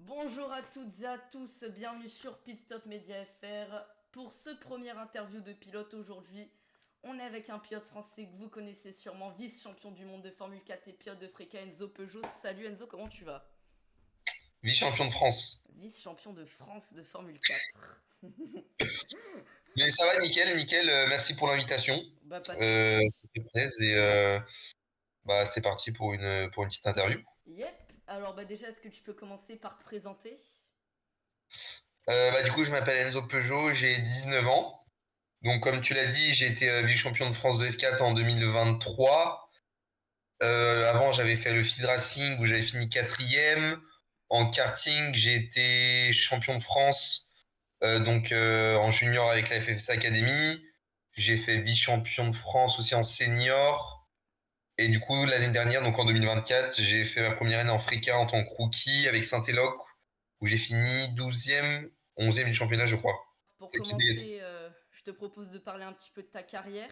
Bonjour à toutes et à tous, bienvenue sur Pitstop Media FR. Pour ce premier interview de pilote aujourd'hui, on est avec un pilote français que vous connaissez sûrement, vice-champion du monde de Formule 4 et pilote de Freca, Enzo Peugeot. Salut Enzo, comment tu vas? Vice-champion de France. Vice-champion de France de Formule 4. Mais ça va, nickel, nickel. Merci pour l'invitation. Bah pas de Ça soucis. fait plaisir et bah, c'est parti pour une petite interview. Yep, alors bah déjà est-ce que tu peux commencer par te présenter? Bah, du coup, je m'appelle Enzo Peugeot, j'ai 19 ans. Donc, comme tu l'as dit, j'ai été vice-champion de France de F4 en 2023. Avant, j'avais fait le Feed Racing où j'avais fini quatrième. En karting, j'ai été champion de France en junior avec la FFC Academy. J'ai fait vice-champion de France aussi en senior. Et du coup, l'année dernière, donc en 2024, j'ai fait ma première année en Frika en tant que rookie avec Saint-Éloque, où j'ai fini 12e, 11e du championnat, je crois. Pour C'est qui des- commencer, je te propose de parler un petit peu de ta carrière.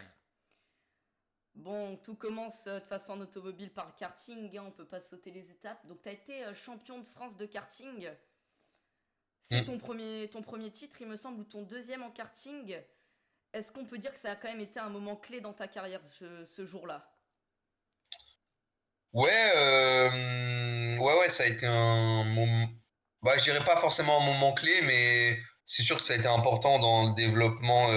Bon, tout commence de toute façon en automobile par le karting, hein, on peut pas sauter les étapes. Donc tu as été champion de France de karting. C'est Hmm. ton premier titre, il me semble, ou ton deuxième en karting. Est-ce qu'on peut dire que ça a quand même été un moment clé dans ta carrière ce jour-là? Ouais, ça a été un moment. Bah, je dirais pas forcément un moment clé, mais c'est sûr que ça a été important dans le développement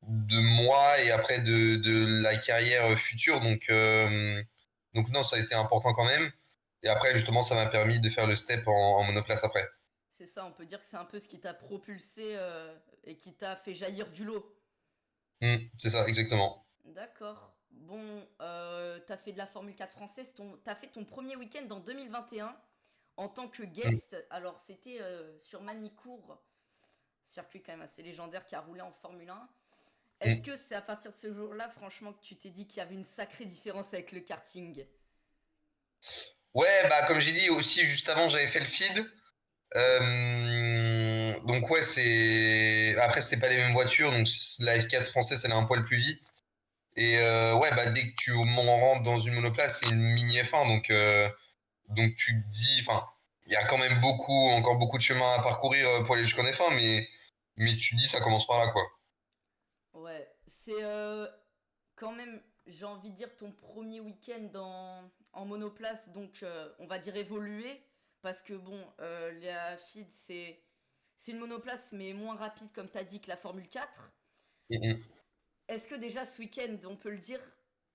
de moi et après de la carrière future. Donc non, ça a été important quand même. Et après, justement, ça m'a permis de faire le step en monoplace après. C'est ça, on peut dire que c'est un peu ce qui t'a propulsé et qui t'a fait jaillir du lot. C'est ça, exactement. D'accord. Bon, t'as fait de la Formule 4 française, t'as fait ton premier week-end en 2021 en tant que Mm. guest. Alors c'était sur Manicourt, circuit quand même assez légendaire qui a roulé en Formule 1. Est-ce Mm. que c'est à partir de ce jour-là, franchement, que tu t'es dit qu'il y avait une sacrée différence avec le karting? Ouais, bah comme j'ai dit aussi juste avant, j'avais fait le feed. Donc ouais, c'est après c'était pas les mêmes voitures, donc la F4 française elle est un poil plus vite. Et ouais, bah dès que tu rentres dans une monoplace, c'est une mini F1, donc tu te dis, enfin, il y a quand même encore beaucoup de chemin à parcourir pour aller jusqu'en F1, mais tu te dis ça commence par là quoi. Ouais, c'est quand même, j'ai envie de dire, ton premier week-end en monoplace, donc on va dire évolué, parce que bon, la FID c'est une monoplace mais moins rapide comme t'as dit que la Formule 4. Mm, Est-ce que déjà ce week-end, on peut le dire,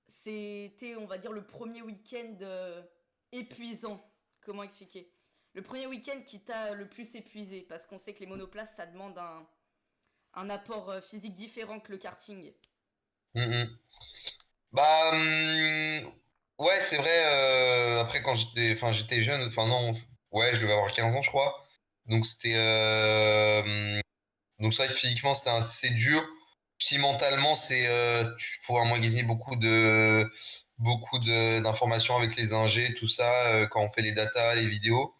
c'était, on va dire, le premier week-end épuisant? Comment expliquer? Le premier week-end qui t'a le plus épuisé, parce qu'on sait que les monoplaces, ça demande un apport physique différent que le karting. mm, mm. Bah ouais, c'est vrai. Après quand j'étais jeune, enfin non, ouais, je devais avoir 15 ans, je crois. Donc donc c'est vrai que physiquement c'était assez dur. Puis mentalement, faut emmagasiner d'informations avec les ingés, tout ça, quand on fait les datas, les vidéos.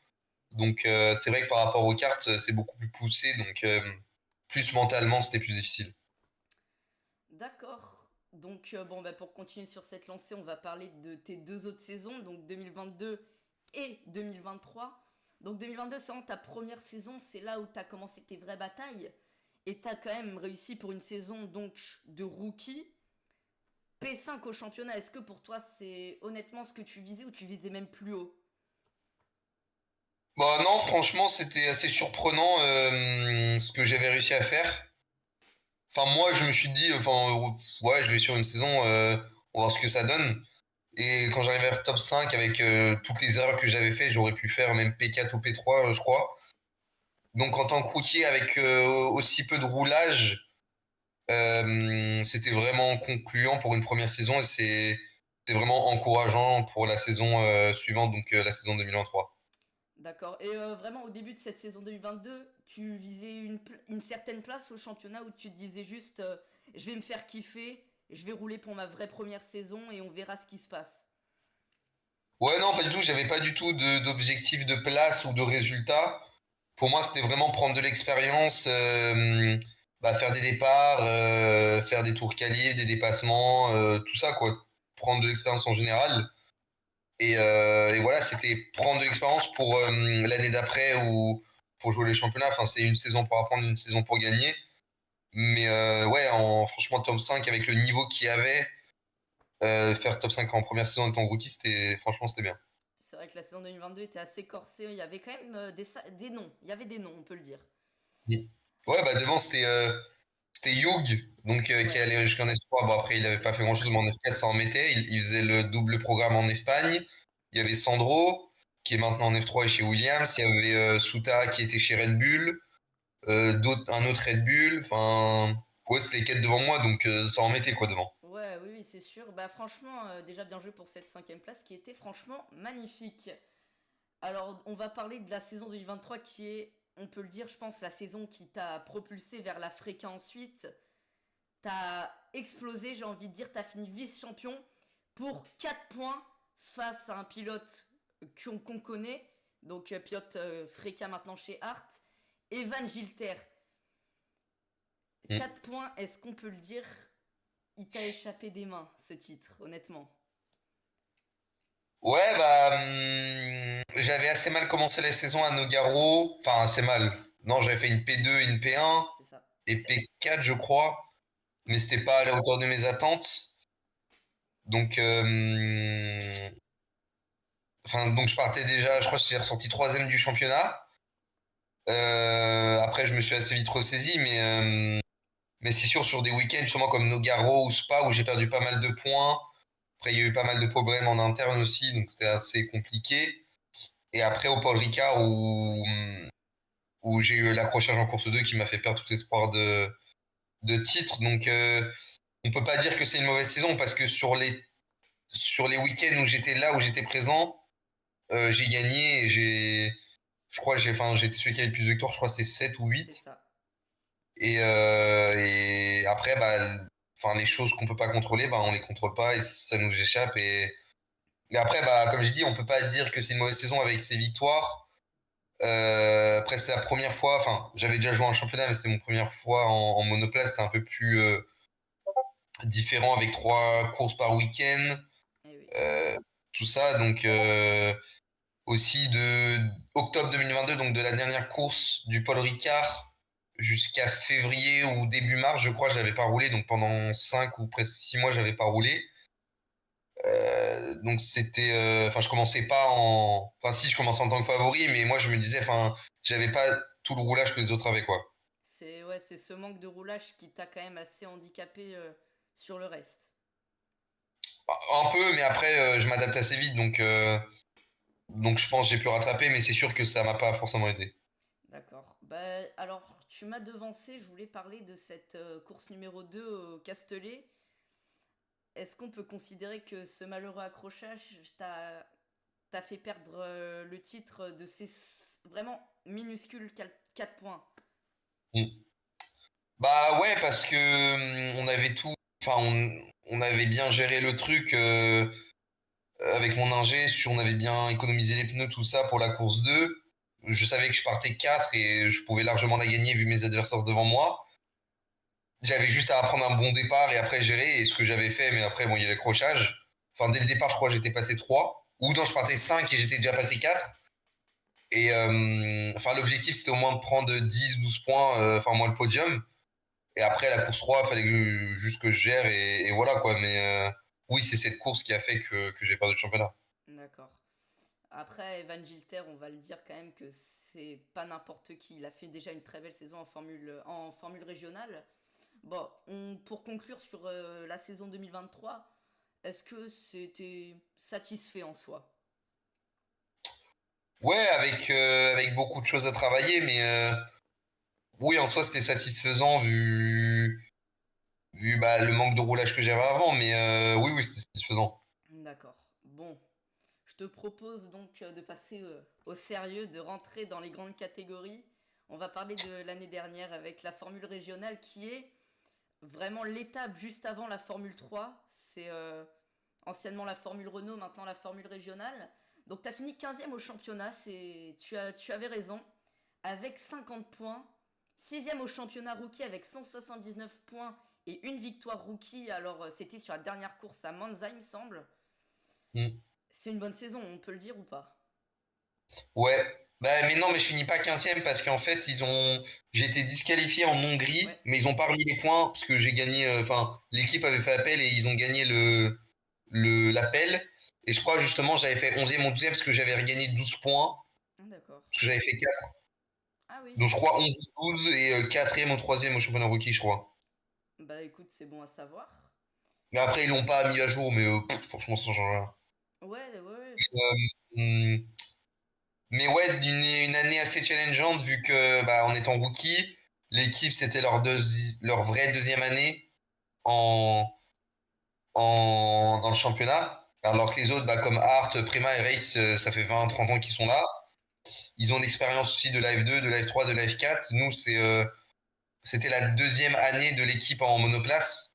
Donc c'est vrai que par rapport aux cartes, c'est beaucoup plus poussé. Donc plus mentalement, c'était plus difficile. D'accord. Donc, bon, bah, pour continuer sur cette lancée, on va parler de tes deux autres saisons, donc 2022 et 2023. Donc, 2022, c'est vraiment ta première saison, c'est là où tu as commencé tes vraies batailles. Et tu as quand même réussi pour une saison donc de rookie, P5 au championnat. Est-ce que pour toi, c'est honnêtement ce que tu visais ou tu visais même plus haut? Bah non, franchement, c'était assez surprenant ce que j'avais réussi à faire. Enfin, moi, je me suis dit, ouais, je vais sur une saison, on va voir ce que ça donne. Et quand j'arrivais vers top 5 avec toutes les erreurs que j'avais fait, j'aurais pu faire même P4 ou P3, je crois. Donc, en tant que routier, avec aussi peu de roulage, c'était vraiment concluant pour une première saison et c'est vraiment encourageant pour la saison suivante, donc la saison 2023. D'accord. Et vraiment, au début de cette saison 2022, tu visais une certaine place au championnat où tu te disais juste je vais me faire kiffer, je vais rouler pour ma vraie première saison et on verra ce qui se passe. Ouais, non, pas du tout. J'avais pas du tout d'objectif de place ou de résultat. Pour moi, c'était vraiment prendre de l'expérience, bah, faire des départs, faire des tours qualifs, des dépassements, tout ça, quoi. Prendre de l'expérience en général. Et voilà, c'était prendre de l'expérience pour l'année d'après ou pour jouer les championnats. Enfin, c'est une saison pour apprendre, une saison pour gagner. Mais ouais, franchement, top 5 avec le niveau qu'il y avait, faire top 5 en première saison en étant rookie, franchement, c'était bien. C'est vrai que la saison 2022 était assez corsée. Il y avait quand même des noms. Il y avait des noms, on peut le dire. Mm. Ouais, bah devant, c'était Hugh, donc, qui Ouais, allait jusqu'en F3. Bon, après, il n'avait pas fait grand-chose, mais en F4, ça en mettait. Il faisait le double programme en Espagne. Il y avait Sandro, qui est maintenant en F3 et chez Williams. Il y avait Souta, qui était chez Red Bull. Un autre Red Bull. Enfin, ouais, c'est les quatre devant moi, donc ça en mettait quoi devant. ouais, oui, oui, c'est sûr. Bah franchement, déjà bien joué pour cette cinquième place qui était franchement magnifique. Alors, on va parler de la saison 2023 qui est, on peut le dire, je pense, la saison qui t'a propulsé vers la Fréca ensuite. T'as explosé, j'ai envie de dire, t'as fini vice-champion pour 4 points face à un pilote qu'on connaît, donc pilote Fréca maintenant chez Hart, Evan Gilter. Mm. 4 points, est-ce qu'on peut le dire, il t'a échappé des mains, ce titre, honnêtement. Ouais, bah, j'avais assez mal commencé la saison à Nogaro. Enfin, assez mal. Non, j'avais fait une P2 et une P1 C'est ça. et P4, je crois. Mais c'était pas à la hauteur de mes attentes. Donc, donc je partais déjà, je crois que j'étais ressorti troisième du championnat. Après, je me suis assez vite ressaisi, mais c'est sûr, sur des week-ends, justement comme Nogaro ou Spa, où j'ai perdu pas mal de points. Après, il y a eu pas mal de problèmes en interne aussi, donc c'était assez compliqué. Et après, au Paul Ricard, où j'ai eu l'accrochage en course 2 qui m'a fait perdre tout espoir de titre. Donc, on peut pas dire que c'est une mauvaise saison parce que sur les week-ends où j'étais là, où j'étais présent, j'ai gagné et je crois, j'étais celui qui avait le plus de victoires, je crois que c'est 7 ou C'est 8. ça. Et après, bah, enfin, les choses qu'on peut pas contrôler, bah, on les contrôle pas et ça nous échappe. Et après, bah, comme j'ai dit, on peut pas dire que c'est une mauvaise saison avec ses victoires. Après, c'est la première fois, enfin, j'avais déjà joué en championnat, mais c'était mon première fois en monoplace. C'était un peu plus différent avec 3 courses par week-end, Eh oui. euh, tout ça. Donc, aussi de octobre 2022, donc de la dernière course du Paul Ricard, jusqu'à février ou début mars, je crois, j'avais pas roulé. Donc, pendant 5 ou presque 6 mois, j'avais pas roulé. Donc c'était, enfin je commençais pas enfin si je commençais en tant que favori, mais moi je me disais, enfin j'avais pas tout le roulage que les autres avaient quoi. C'est ouais, c'est ce manque de roulage qui t'a quand même assez handicapé sur le reste. Un peu, mais après je m'adapte assez vite, donc je pense que j'ai pu rattraper, mais c'est sûr que ça m'a pas forcément aidé. D'accord. Bah, alors, tu m'as devancé, je voulais parler de cette course numéro 2 au Castellet. Est-ce qu'on peut considérer que ce malheureux accrochage t'a fait perdre le titre de ces vraiment minuscules 4 points? Mm. Bah ouais, parce que on avait tout, enfin on avait bien géré le truc avec mon ingé, on avait bien économisé les pneus, tout ça pour la course 2. Je savais que je partais 4 et je pouvais largement la gagner vu mes adversaires devant moi. J'avais juste à apprendre un bon départ et après gérer, et ce que j'avais fait, mais après, bon, il y a l'accrochage. Enfin, dès le départ, je crois que j'étais passé 3. Ou non, je partais 5 et j'étais déjà passé 4. Et enfin, l'objectif, c'était au moins de prendre 10, 12 points, enfin, moi, le podium. Et après, la course 3 il fallait juste que je gère et voilà, quoi. Mais oui, c'est cette course qui a fait que j'ai perdu le championnat. D'accord. Après, Evan Gilter, on va le dire quand même que c'est pas n'importe qui. Il a fait déjà une très belle saison en formule régionale. Bon, pour conclure sur la saison 2023, est-ce que c'était satisfait en soi? Ouais, avec beaucoup de choses à travailler, mais oui, en soi, c'était satisfaisant vu bah, le manque de roulage que j'avais avant, mais oui, oui, c'était satisfaisant. D'accord. Bon, je te propose donc de passer au sérieux, de rentrer dans les grandes catégories. On va parler de l'année dernière avec la formule régionale qui est vraiment l'étape juste avant la Formule 3. C'est anciennement la Formule Renault, maintenant la Formule régionale. Donc tu as fini 15e au championnat, tu avais raison, avec 50 points. 6e au championnat rookie avec 179 points et une victoire rookie. Alors c'était sur la dernière course à Monza, il me semble. Mm. C'est une bonne saison, on peut le dire ou pas? Ouais. Bah, mais non, mais je finis pas 15e parce qu'en fait, j'ai été disqualifié en Hongrie, Ouais, mais ils ont pas remis les points parce que j'ai gagné, enfin, l'équipe avait fait appel et ils ont gagné l'appel. Et je crois justement, j'avais fait 11e ou 12e parce que j'avais regagné 12 points, ah, d'accord. parce que j'avais fait 4. Ah oui, Donc je crois 11-12 et 4e ou 3e au championnat rookie, je crois. bah écoute, c'est bon à savoir. Mais après, ils l'ont pas mis à jour, mais franchement, ça change rien. Ouais, ouais, ouais. Hum, Mais ouais, une année assez challengeante vu que bah, en étant rookie, l'équipe c'était leur vraie deuxième année en, dans le championnat. Alors que les autres, bah, comme Hart, Prima et Race, ça fait 20-30 ans qu'ils sont là. Ils ont l'expérience aussi de la F2, de la F3, de la F4. Nous, c'était la deuxième année de l'équipe en monoplace.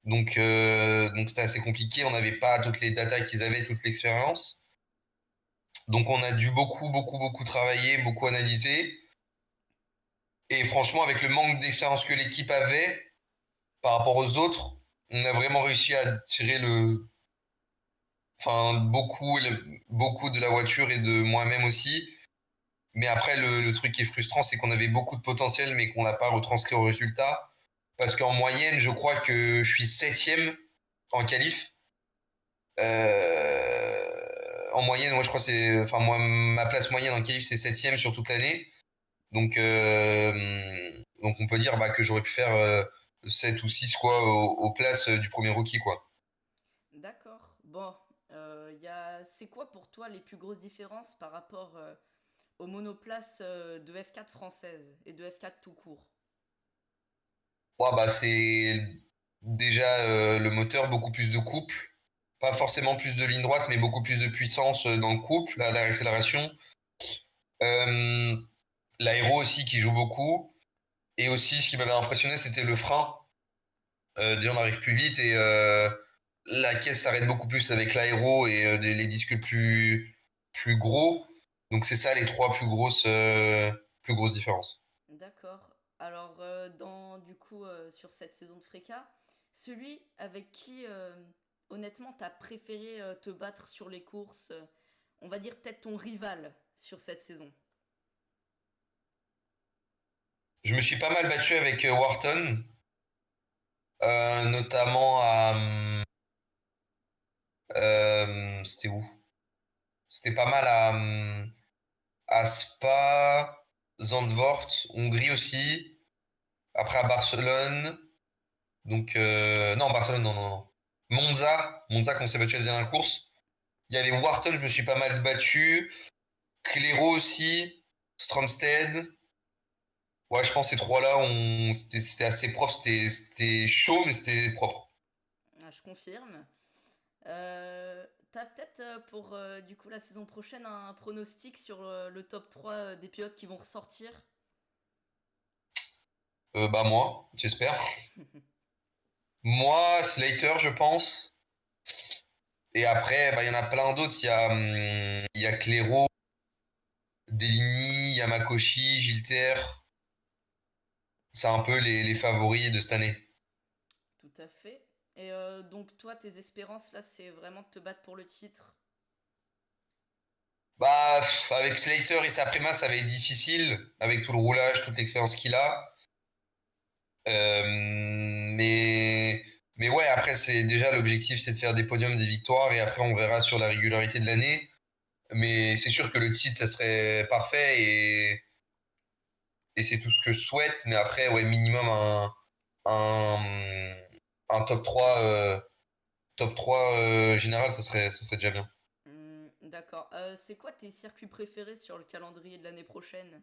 Donc c'était assez compliqué. On n'avait pas toutes les datas qu'ils avaient, toute l'expérience. Donc on a dû beaucoup travailler, beaucoup analyser. Et franchement, avec le manque d'expérience que l'équipe avait par rapport aux autres, on a vraiment réussi à tirer enfin, beaucoup de la voiture et de moi-même aussi. Mais après, le truc qui est frustrant, c'est qu'on avait beaucoup de potentiel, mais qu'on n'a pas retranscrit au résultat. Parce qu'en moyenne, je crois que je suis septième en qualif. En moyenne, moi, je crois que enfin, moi, ma place moyenne en qualif, c'est septième sur toute l'année. Donc on peut dire bah, que j'aurais pu faire 7 ou 6 quoi, aux places du premier rookie, quoi. D'accord. Bon, c'est quoi pour toi les plus grosses différences par rapport aux monoplaces de F4 française et de F4 tout court? Ouais, bah, c'est déjà le moteur, beaucoup plus de couple. Pas forcément plus de ligne droite, mais beaucoup plus de puissance dans le couple, à l'accélération. Euh, L'aéro aussi qui joue beaucoup. Et aussi, ce qui m'avait impressionné, c'était le frein. Déjà, on arrive plus vite et la caisse s'arrête beaucoup plus avec l'aéro et les disques plus gros. Donc, c'est ça les trois plus grosses différences. D'accord. Alors, du coup, sur cette saison de Freka, celui avec qui, honnêtement, t'as préféré te battre sur les courses, on va dire peut-être ton rival sur cette saison. Je me suis pas mal battu avec Wharton, notamment c'était où? C'était pas mal à Spa, Zandvoort, Hongrie aussi. Après à Barcelone. Donc, non, Barcelone, non. Monza, qu'on s'est battu à la dernière course. Il y avait Wharton, je me suis pas mal battu. Clero aussi. Stromstead. Ouais, je pense que ces trois-là, c'était assez propre. C'était chaud, mais c'était propre. Ah, je confirme. T'as peut-être pour du coup la saison prochaine un pronostic sur le top 3 des pilotes qui vont ressortir? Bah, moi, j'espère. Moi, Slater, je pense. Et après, bah, il y en a plein d'autres. Il y a Clero, Deligny, Yamakoshi, Gilter. C'est un peu les favoris de cette année. Tout à fait. Et donc toi, tes espérances là, c'est vraiment de te battre pour le titre. Bah, avec Slater et sa préma, ça va être difficile, avec tout le roulage, toute l'expérience qu'il a. Euh, mais, mais ouais, après, c'est déjà l'objectif, c'est de faire des podiums, des victoires, et après, on verra sur la régularité de l'année. Mais c'est sûr que le titre, ça serait parfait, et c'est tout ce que je souhaite. Mais après, ouais, minimum un, un top 3 général, ça serait déjà bien. D'accord. C'est quoi tes circuits préférés sur le calendrier de l'année prochaine?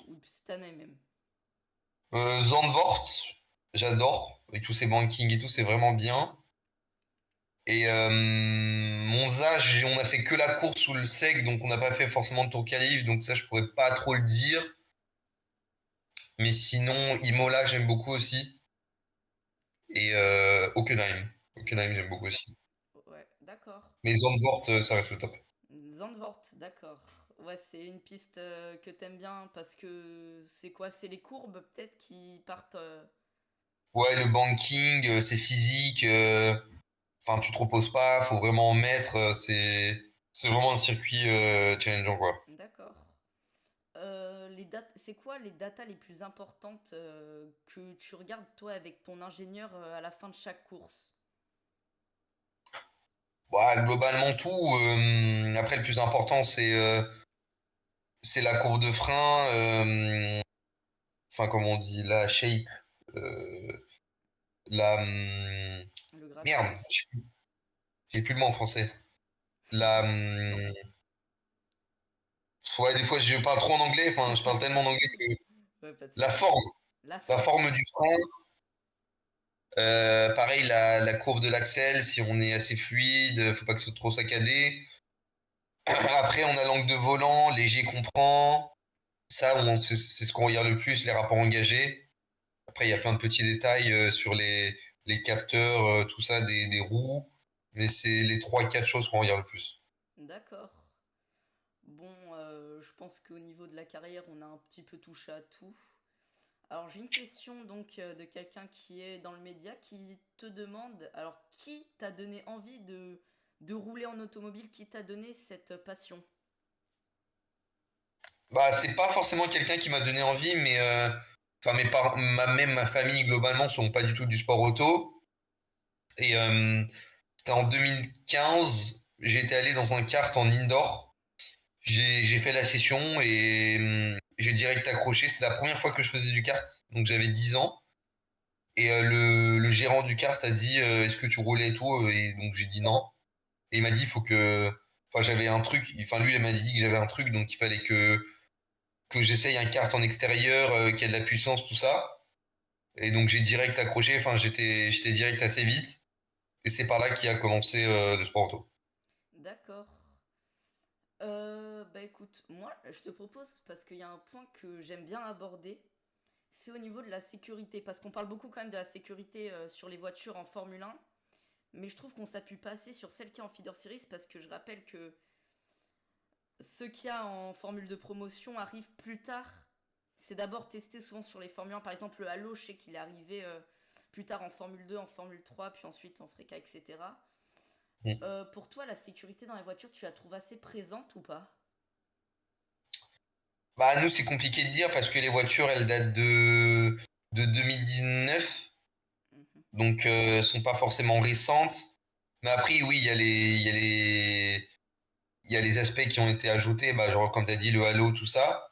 Ou de cette année même? Zandvoort, j'adore, avec tous ces bankings et tout, c'est vraiment bien. Et Monza, on a fait que la course sous le sec, donc on n'a pas fait forcément de tour qualif, donc ça je pourrais pas trop le dire. Mais sinon, Imola, j'aime beaucoup aussi. Et Hockenheim. Hockenheim, j'aime beaucoup aussi. Ouais, d'accord. Mais Zandvoort, ça reste le top. Zandvoort, d'accord. Ouais, c'est une piste que t'aimes bien parce que c'est quoi? C'est les courbes peut-être qui partent. Ouais, le banking, c'est physique. enfin, tu te reposes pas, faut vraiment en mettre. C'est vraiment un circuit challengeant, quoi. D'accord. C'est quoi les datas les plus importantes que tu regardes toi avec ton ingénieur à la fin de chaque course? Bah, globalement tout. Après, le plus important, c'est la courbe de frein. Enfin, comme on dit, la shape. euh, la Le merde, graphique? j'ai plus le mot en français. La ouais, des fois, je parle trop en anglais. Enfin, je parle tellement en anglais que Ouais, pas de la souci. forme, La la forme. forme du frein. Pareil, la courbe de l'axel, si on est assez fluide, faut pas que ce soit trop saccadé. Après, on a l'angle de volant, léger qu'on prend. Ça, c'est ce qu'on regarde le plus, les rapports engagés. Après, il y a plein de petits détails sur les capteurs, tout ça, des roues. Mais c'est les trois, quatre choses qu'on regarde le plus. D'accord. Bon, je pense qu'au niveau de la carrière, on a un petit peu touché à tout. Alors j'ai une question donc de quelqu'un qui est dans le média qui te demande, alors qui t'a donné envie de rouler en automobile, qui t'a donné cette passion? Bah, c'est pas forcément quelqu'un qui m'a donné envie, mais enfin, même ma famille, globalement, sont pas du tout du sport auto. Et c'était en 2015, j'étais allé dans un kart en indoor. J'ai fait la session et j'ai direct accroché. C'est la première fois que je faisais du kart, donc j'avais 10 ans. Et le gérant du kart a dit est-ce que tu roulais et tout? Et donc j'ai dit non. Et il m'a dit il faut que. Enfin, j'avais un truc. Enfin, lui, il m'a dit que j'avais un truc, donc il fallait que j'essaye un kart en extérieur qui a de la puissance, tout ça. Et donc j'ai direct accroché. Enfin, j'étais direct assez vite. Et c'est par là qu'a commencé le sport auto. D'accord. Bah écoute, moi je te propose, parce qu'il y a un point que j'aime bien aborder, c'est au niveau de la sécurité, parce qu'on parle beaucoup quand même de la sécurité sur les voitures en Formule 1, mais je trouve qu'on s'appuie pas assez sur celle qui est en Feeder Series, parce que je rappelle que ceux qu'il y a en formule de promotion arrivent plus tard. C'est d'abord testé souvent sur les Formule 1. Par exemple, le Halo, je sais qu'il est arrivé plus tard en Formule 2, en Formule 3, puis ensuite en Freca, etc. Mm. Pour toi, la sécurité dans les voitures, tu la trouves assez présente ou pas? Bah, nous, c'est compliqué de dire parce que les voitures, elles datent de 2019. Mhm. Donc sont pas forcément récentes. Mais après, oui, il y a les aspects qui ont été ajoutés, bah, genre comme tu as dit, le halo, tout ça.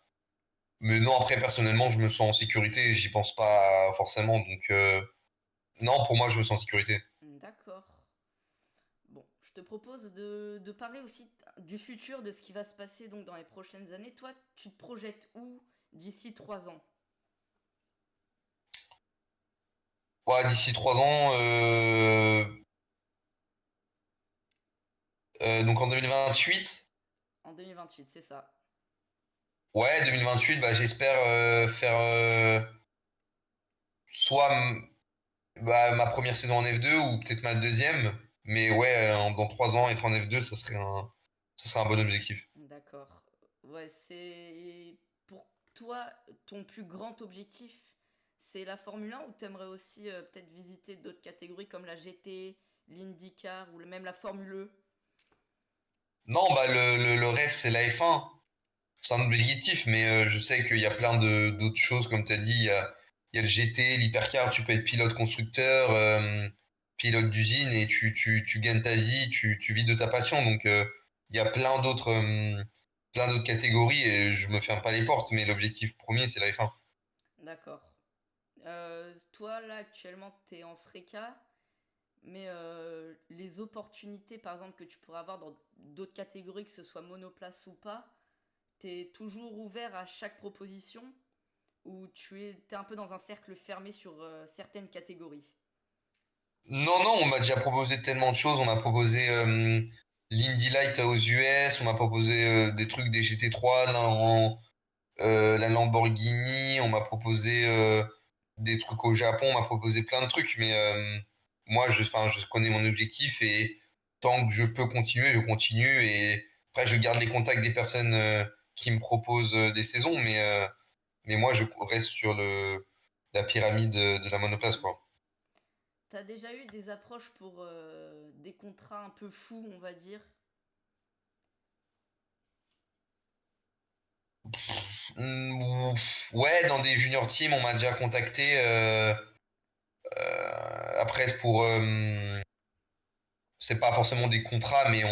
Mais non, après, personnellement, je me sens en sécurité, j'y pense pas forcément. Donc non, pour moi, je me sens en sécurité. D'accord. Bon, je te propose de parler aussi du futur, de ce qui va se passer donc dans les prochaines années. Toi, tu te projettes où d'ici 3 ans? Ouais, d'ici 3 ans, donc en 2028, En 2028, c'est ça. ouais, 2028, bah, j'espère faire soit bah, ma première saison en F2 ou peut-être ma deuxième. Mais ouais, dans 3 ans, être en F2, ça serait un bon objectif. D'accord. Ouais, c'est pour toi ton plus grand objectif, c'est la Formule 1 ou t'aimerais aussi peut-être visiter d'autres catégories comme la GT, l'IndyCar ou même la Formule E? Non, bah, le rêve, c'est la F1. C'est un objectif, mais je sais qu'il y a plein d'autres choses, comme tu as dit. Il y a le GT, l'hypercar, tu peux être pilote constructeur, pilote d'usine et tu gagnes ta vie, tu vis de ta passion. Donc, il y a plein d'autres catégories et je me ferme pas les portes, mais l'objectif premier, c'est la F1. D'accord. Toi là actuellement t'es en Freca, mais les opportunités par exemple que tu pourrais avoir dans d'autres catégories, que ce soit monoplace ou pas, t'es toujours ouvert à chaque proposition ou t'es un peu dans un cercle fermé sur certaines catégories? Non, non, on m'a déjà proposé tellement de choses. On m'a proposé l'Indy Light aux US, on m'a proposé des trucs des GT3, la Lamborghini, on m'a proposé des trucs au Japon, on m'a proposé plein de trucs, mais moi, enfin, je connais mon objectif et tant que je peux continuer, je continue. Et après, je garde les contacts des personnes qui me proposent des saisons, mais moi, je reste sur la pyramide de la monoplace, quoi. T'as déjà eu des approches pour des contrats un peu fous, on va dire? Ouais, dans des junior teams, on m'a déjà contacté. Après, c'est pas forcément des contrats, mais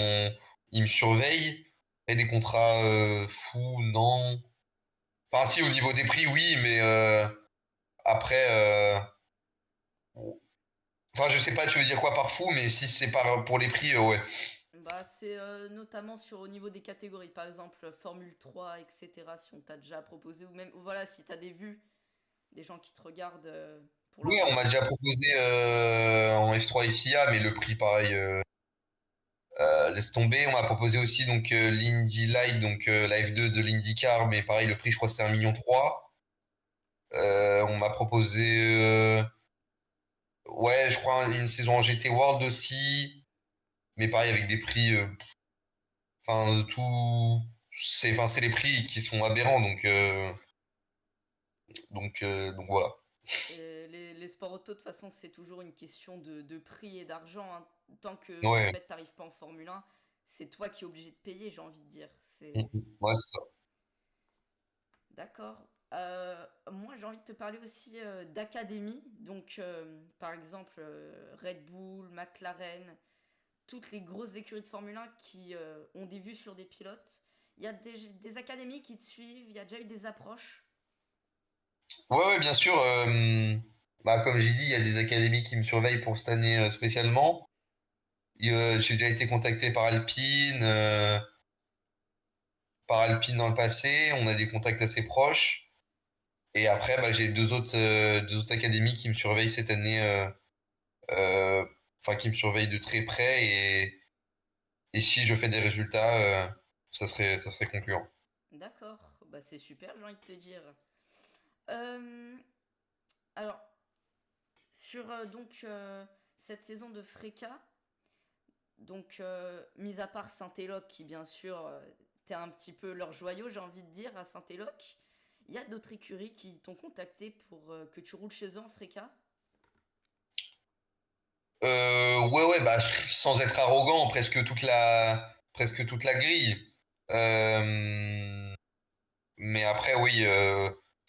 ils me surveillent. Et des contrats fous, non. Enfin, si, au niveau des prix, oui, mais après, enfin, je sais pas, tu veux dire quoi par fou, mais si c'est pour les prix, ouais. Bah, c'est notamment au niveau des catégories, par exemple Formule 3, etc. Si on t'a déjà proposé, ou même, voilà, si t'as des vues, des gens qui te regardent pour Oui, leur on m'a déjà offre. proposé en F3 FIA, mais le prix, pareil, laisse tomber. On m'a proposé aussi donc l'Indy Light, donc la F2 de l'IndyCar, mais pareil, le prix, je crois que c'était 1,3 million. On m'a proposé, ouais, je crois, une saison en GT World aussi, mais pareil, avec des prix, enfin, tout. Enfin, c'est les prix qui sont aberrants, donc voilà. Et les sports auto, de toute façon, c'est toujours une question de prix et d'argent, hein. Tant que, en Ouais, fait, t'arrives pas en Formule 1, c'est toi qui es obligé de payer, j'ai envie de dire. C'est... mhm. Ouais, c'est ça. D'accord. Moi, j'ai envie de te parler aussi d'académie. Donc, par exemple, Red Bull, McLaren, toutes les grosses écuries de Formule 1 qui ont des vues sur des pilotes. Il y a des académies qui te suivent, il y a déjà eu des approches. Ouais, ouais, bien sûr. Bah, comme j'ai dit, il y a des académies qui me surveillent pour cette année spécialement. J'ai déjà été contacté par Alpine dans le passé. On a des contacts assez proches. Et après, bah, j'ai deux autres académies qui me surveillent cette année, euh, enfin qui me surveillent de très près. Et si je fais des résultats, ça serait concluant. D'accord, bah c'est super, j'ai envie de te dire. Euh, alors, sur cette saison de Freca, donc mis à part Saint-Éloque, qui bien sûr, t'es un petit peu leur joyau, j'ai envie de dire, à Saint-Éloque, il y a d'autres écuries qui t'ont contacté pour que tu roules chez eux en Freca. Ouais, ouais, bah, sans être arrogant, presque toute la grille. Euh, mais après, oui,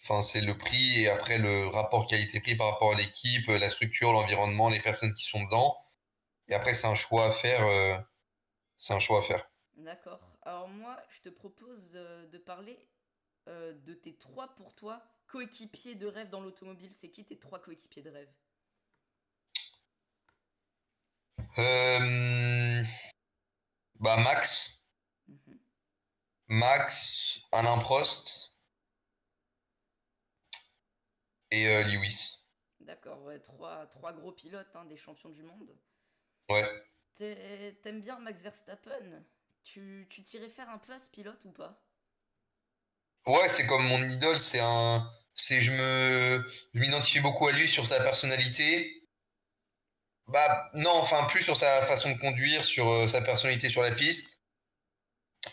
enfin, c'est le prix et après le rapport qualité-prix par rapport à l'équipe, la structure, l'environnement, les personnes qui sont dedans. Et après, c'est un choix à faire. C'est un choix à faire. D'accord. Alors moi, je te propose de parler de tes trois, pour toi, coéquipiers de rêve dans l'automobile. C'est qui tes trois coéquipiers de rêve? Euh, Bah, Mhm. Alain Prost et Lewis. D'accord, ouais, trois gros pilotes, hein, des champions du monde. Ouais. T'aimes bien Max Verstappen? Tu t'irais faire un peu à ce pilote ou pas? Ouais, c'est comme mon idole, je m'identifie beaucoup à lui sur sa personnalité. Bah, non, enfin, plus sur sa façon de conduire, sur sa personnalité sur la piste.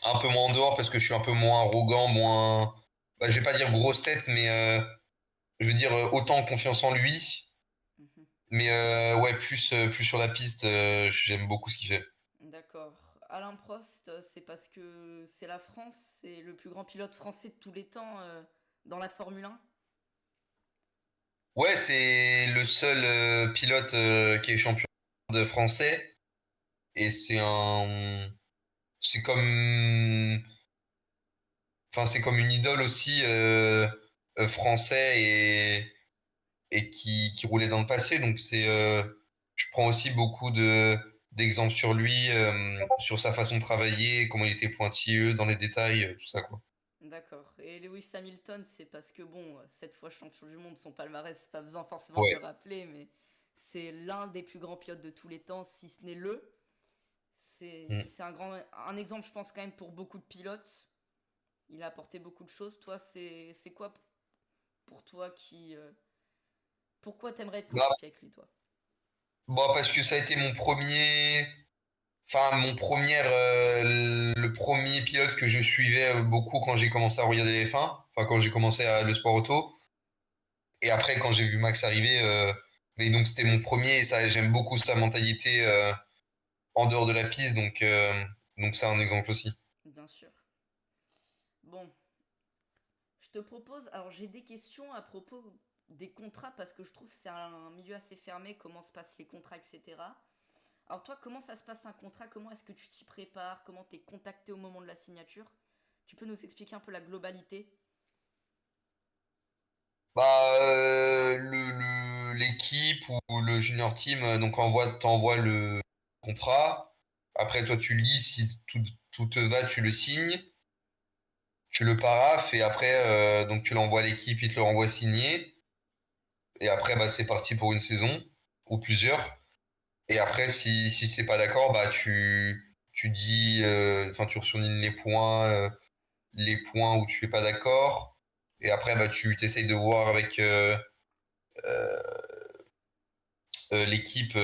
Un peu moins en dehors parce que je suis un peu moins arrogant, bah, je vais pas dire grosse tête, mais je veux dire autant confiance en lui. Mhm. Mais ouais, plus sur la piste, j'aime beaucoup ce qu'il fait. D'accord. Alain Prost, c'est parce que c'est la France, c'est le plus grand pilote français de tous les temps dans la Formule 1. Ouais, c'est le seul pilote qui est champion de français. Et c'est comme, enfin, c'est comme une idole aussi français et qui roulait dans le passé. Donc je prends aussi beaucoup d'exemples sur lui, sur sa façon de travailler, comment il était pointilleux dans les détails, tout ça, quoi. D'accord. Et Lewis Hamilton, c'est parce que, bon, cette fois champion du monde, son palmarès, c'est pas besoin forcément de le Ouais. rappeler, mais c'est l'un des plus grands pilotes de tous les temps, si ce n'est le. Mm. C'est un exemple, je pense, quand même, pour beaucoup de pilotes. Il a apporté beaucoup de choses. Toi, c'est quoi pour toi qui. Pourquoi t'aimerais être Bah, coéquipier avec lui, toi? bon, parce que ça a été le premier pilote que je suivais beaucoup quand j'ai commencé à regarder les F1, enfin quand j'ai commencé le sport auto. Et après, quand j'ai vu Max arriver, Mais donc c'était mon premier, et ça, j'aime beaucoup sa mentalité en dehors de la piste, donc c'est un exemple aussi. Bien sûr. Bon, je te propose, alors j'ai des questions à propos des contrats parce que je trouve que c'est un milieu assez fermé, comment se passent les contrats, etc. Alors toi, comment ça se passe un contrat? Comment est-ce que tu t'y prépares? Comment t'es contacté au moment de la signature? Tu peux nous expliquer un peu la globalité? Bah, l'équipe ou le junior team donc t'envoie le contrat. Après, toi, tu lis si tout te va, tu le signes, tu le paraphes et après, donc tu l'envoies à l'équipe, il te le renvoie signé. Et après, bah, c'est parti pour une saison ou plusieurs. Et après, si c'est pas d'accord, bah, tu dis, enfin, tu surlignes les points où tu es pas d'accord. Et après, bah, tu t'essayes de voir avec euh, l'équipe,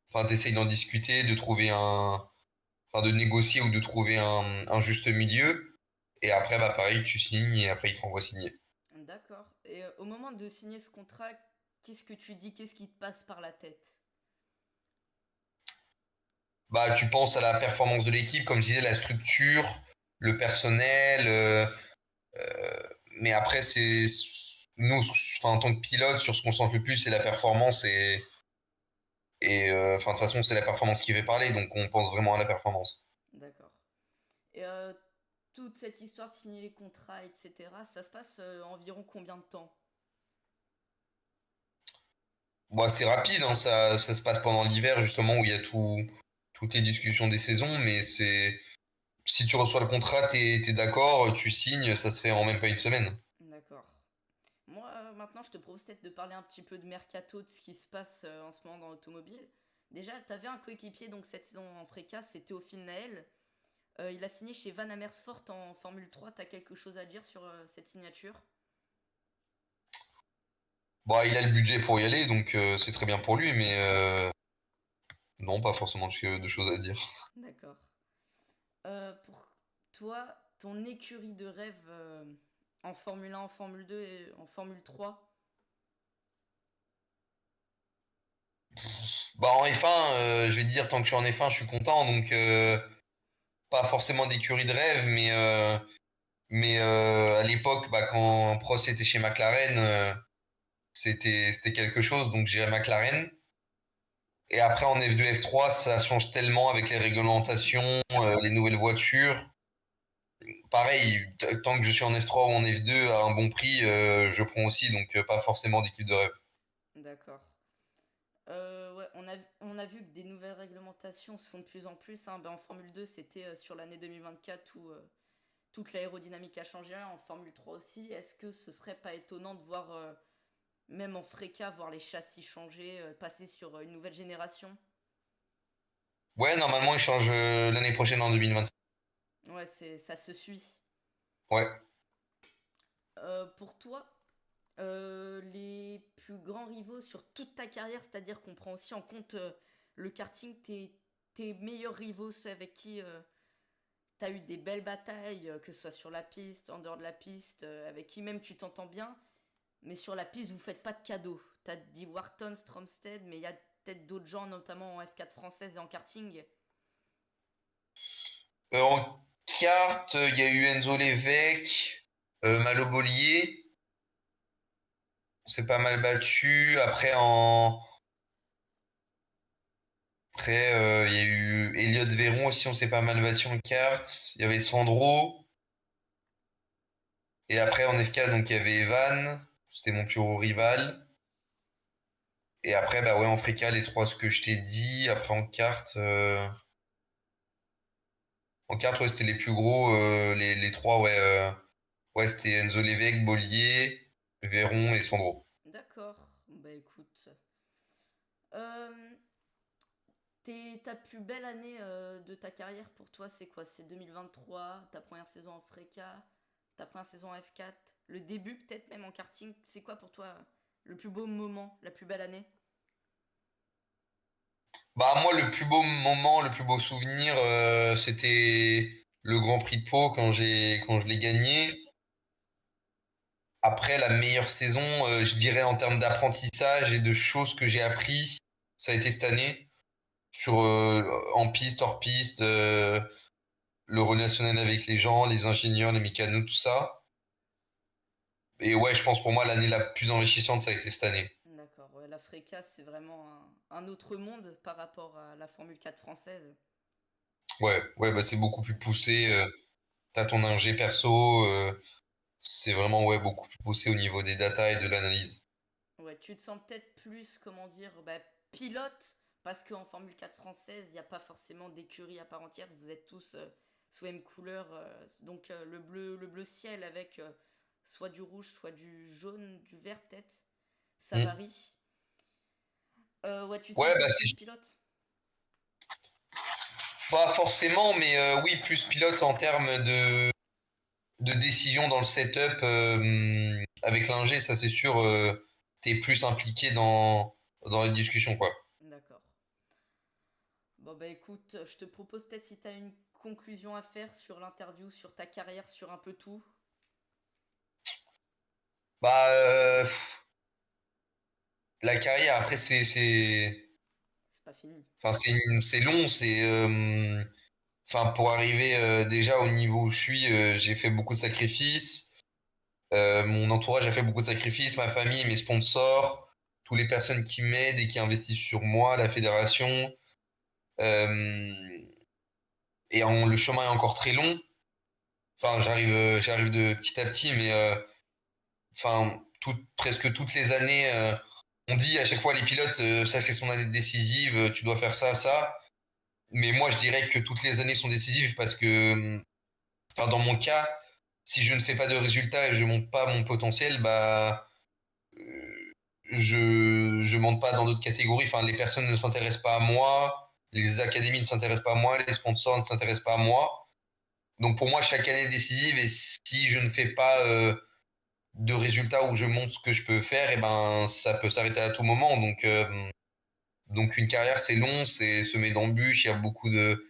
enfin, t'essayes d'en discuter, enfin, de négocier ou de trouver un juste milieu. Et après, bah, pareil, tu signes et après, ils te renvoient signer. D'accord. Et au moment de signer ce contrat, qu'est-ce que tu dis? Qu'est-ce qui te passe par la tête? Bah, tu penses à la performance de l'équipe, comme je disais, la structure, le personnel, mais après, nous, enfin, en tant que pilote, sur ce qu'on sent le plus, c'est la performance enfin, de toute façon, c'est la performance qui fait parler, donc on pense vraiment à la performance. D'accord. Et toute cette histoire de signer les contrats, etc., ça se passe environ combien de temps? Bon, c'est rapide, hein, ça se passe pendant l'hiver, justement, où il y a toutes les discussions des saisons, mais si tu reçois le contrat, t'es d'accord, tu signes, ça se fait en même pas une semaine. D'accord. Moi, maintenant, je te propose peut-être de parler un petit peu de mercato, de ce qui se passe en ce moment dans l'automobile. Déjà, tu avais un coéquipier donc cette saison en Freca, c'est Théophile Nael. Il a signé chez Van Amersfoort en Formule 3. T'as quelque chose à dire sur cette signature? Bon, il a le budget pour y aller, donc c'est très bien pour lui, mais non, pas forcément de choses à dire. D'accord. Pour toi, ton écurie de rêve en Formule 1, en Formule 2 et en Formule 3? Bah, en F1, je vais te dire, tant que je suis en F1, je suis content, donc pas forcément d'écurie de rêve, mais à l'époque, bah, quand Prost était chez McLaren, c'était quelque chose, donc j'irais McLaren. Et après, en F2, F3, ça change tellement avec les réglementations, les nouvelles voitures. Pareil, tant que je suis en F3 ou en F2 à un bon prix, je prends aussi, donc pas forcément d'équipe de rêve. D'accord. Ouais, on a vu que des nouvelles réglementations se font de plus en plus, hein. Ben, en Formule 2, c'était sur l'année 2024 où toute l'aérodynamique a changé. En Formule 3 aussi, est-ce que ce serait pas étonnant de voir, même en Freca, voir les châssis changer, passer sur une nouvelle génération? Ouais, normalement, il change l'année prochaine en 2025. Ouais, ça se suit. Ouais. Pour toi, les plus grands rivaux sur toute ta carrière, c'est-à-dire qu'on prend aussi en compte le karting, tes meilleurs rivaux, ceux avec qui t'as eu des belles batailles, que ce soit sur la piste, en dehors de la piste, avec qui même tu t'entends bien, mais sur la piste, vous faites pas de cadeaux. T'as dit Wharton, Stromstead, mais il y a peut-être d'autres gens, notamment en F4 française et en karting. En kart, il y a eu Enzo Lévesque, Malo Bollier, on s'est pas mal battu. Après, il y a eu Elliott Véron aussi, on s'est pas mal battu en kart. Il y avait Sandro. Et après, en FK, donc il y avait Evan, c'était mon plus gros rival. Et après, bah ouais, en Frika, les trois, ce que je t'ai dit. Après, en carte, ouais, c'était les plus gros, les trois, ouais. Ouais, c'était Enzo Lévesque, Bollier, Véron et Sandro. D'accord, bah écoute. Euh, ta plus belle année de ta carrière pour toi, c'est quoi? C'est 2023, ta première saison en Freca, ta première saison en F4, le début peut-être même en karting. C'est quoi pour toi le plus beau moment, la plus belle année? Bah, moi, le plus beau moment, le plus beau souvenir, c'était le Grand Prix de Pau quand je l'ai gagné. Après, la meilleure saison, je dirais en termes d'apprentissage et de choses que j'ai appris, ça a été cette année, en piste, hors piste, le relationnel avec les gens, les ingénieurs, les mécanos, tout ça. Et ouais, je pense pour moi, l'année la plus enrichissante, ça a été cette année. D'accord, ouais, la FRECA, c'est vraiment un autre monde par rapport à la Formule 4 française. Ouais, ouais, bah c'est beaucoup plus poussé. T'as ton ingé perso, c'est vraiment ouais, beaucoup plus poussé au niveau des datas et de l'analyse. Ouais, tu te sens peut-être plus, comment dire, bah, pilote, parce qu'en Formule 4 française, il n'y a pas forcément d'écurie à part entière, vous êtes tous sous même couleur, donc le bleu ciel avec soit du rouge, soit du jaune, du vert peut-être, ça Hmm. varie. Ouais, tu te sens Ouais, bah peut-être plus c'est pilote. pas forcément, mais oui, plus pilote en termes de décision dans le setup avec l'ingé, ça c'est sûr, t'es plus impliqué dans les discussions, quoi. D'accord. Bon bah écoute, je te propose peut-être si tu as une conclusion à faire sur l'interview, sur ta carrière, sur un peu tout. Bah, la carrière, après, C'est pas fini. enfin, c'est long, enfin, pour arriver déjà au niveau où je suis, j'ai fait beaucoup de sacrifices. Mon entourage a fait beaucoup de sacrifices, ma famille, mes sponsors, toutes les personnes qui m'aident et qui investissent sur moi, la fédération. Euh, le chemin est encore très long. Enfin, j'arrive de petit à petit, mais enfin, presque toutes les années, on dit à chaque fois les pilotes, ça c'est son année décisive, tu dois faire ça, ça. Mais moi, je dirais que toutes les années sont décisives parce que, enfin, dans mon cas, si je ne fais pas de résultats et je monte pas mon potentiel, bah, je monte pas dans d'autres catégories. Enfin, les personnes ne s'intéressent pas à moi, les académies ne s'intéressent pas à moi, les sponsors ne s'intéressent pas à moi. Donc pour moi, chaque année est décisive et si je ne fais pas de résultats où je montre ce que je peux faire, et ben ça peut s'arrêter à tout moment. Donc une carrière, c'est long, c'est semé d'embûches, il y a beaucoup de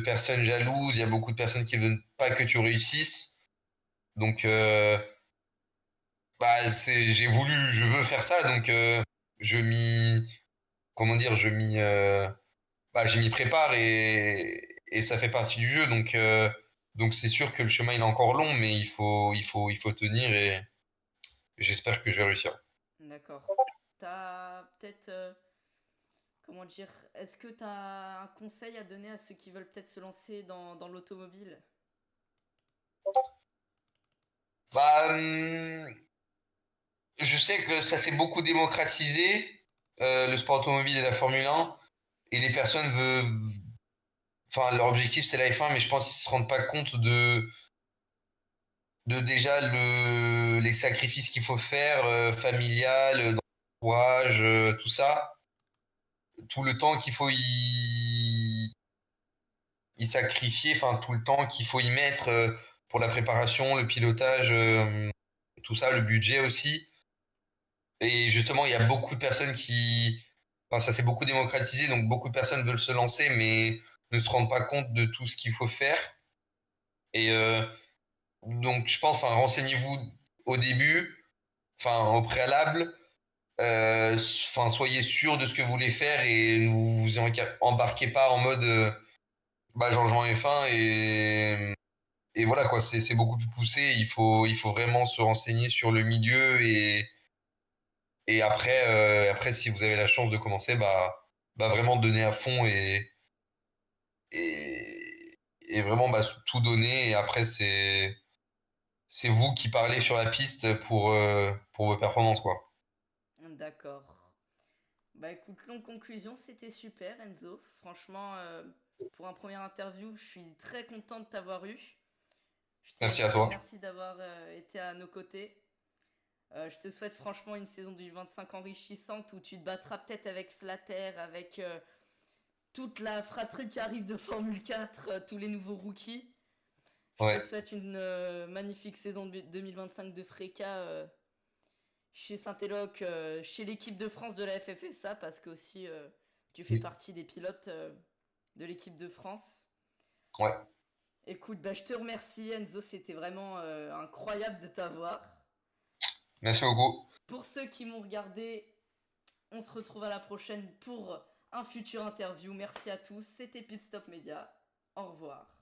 personnes jalouses, il y a beaucoup de personnes qui veulent pas que tu réussisses. Donc bah je veux faire ça, donc je m'y, comment dire, je m'y prépare et ça fait partie du jeu. Donc c'est sûr que le chemin il est encore long, mais il faut tenir et j'espère que je vais réussir. D'accord. T'as peut-être, comment dire, est-ce que t'as un conseil à donner à ceux qui veulent peut-être se lancer dans l'automobile? Bah, je sais que ça s'est beaucoup démocratisé, le sport automobile et la Formule 1, et les personnes veulent, enfin, leur objectif c'est la F1, mais je pense qu'ils se rendent pas compte de déjà les sacrifices qu'il faut faire, familial, dans l'entourage, tout ça, tout le temps qu'il faut y sacrifier, enfin, tout le temps qu'il faut y mettre pour la préparation, le pilotage, tout ça, le budget aussi. Et justement, il y a beaucoup de personnes enfin, ça s'est beaucoup démocratisé, donc beaucoup de personnes veulent se lancer, mais ne se rendent pas compte de tout ce qu'il faut faire. Et donc, je pense, enfin, renseignez-vous au début, enfin, au préalable, enfin, soyez sûr de ce que vous voulez faire et ne vous embarquez pas en mode, bah, genre, je m'en F1 et voilà, quoi, c'est beaucoup plus poussé. Il faut vraiment se renseigner sur le milieu et après, si vous avez la chance de commencer, bah vraiment donner à fond et vraiment bah, tout donner. Et après, c'est vous qui parlez sur la piste pour vos performances, quoi. D'accord. Bah écoute, longue conclusion, c'était super Enzo. Franchement, pour un premier interview, je suis très content de t'avoir eu. Merci Je à te toi. remercie d'avoir été à nos côtés. Je te souhaite franchement une saison 2025 enrichissante où tu te battras peut-être avec Slater, avec toute la fratrie qui arrive de Formule 4, tous les nouveaux rookies. Je te Ouais. souhaite une magnifique saison 2025 de Freca chez Saint-Éloque, chez l'équipe de France de la FFSA, parce que aussi tu fais partie des pilotes de l'équipe de France. Ouais. Écoute, bah, je te remercie Enzo, c'était vraiment incroyable de t'avoir. Merci beaucoup. Pour ceux qui m'ont regardé, on se retrouve à la prochaine pour un futur interview. Merci à tous, c'était Pit Stop Media. Au revoir.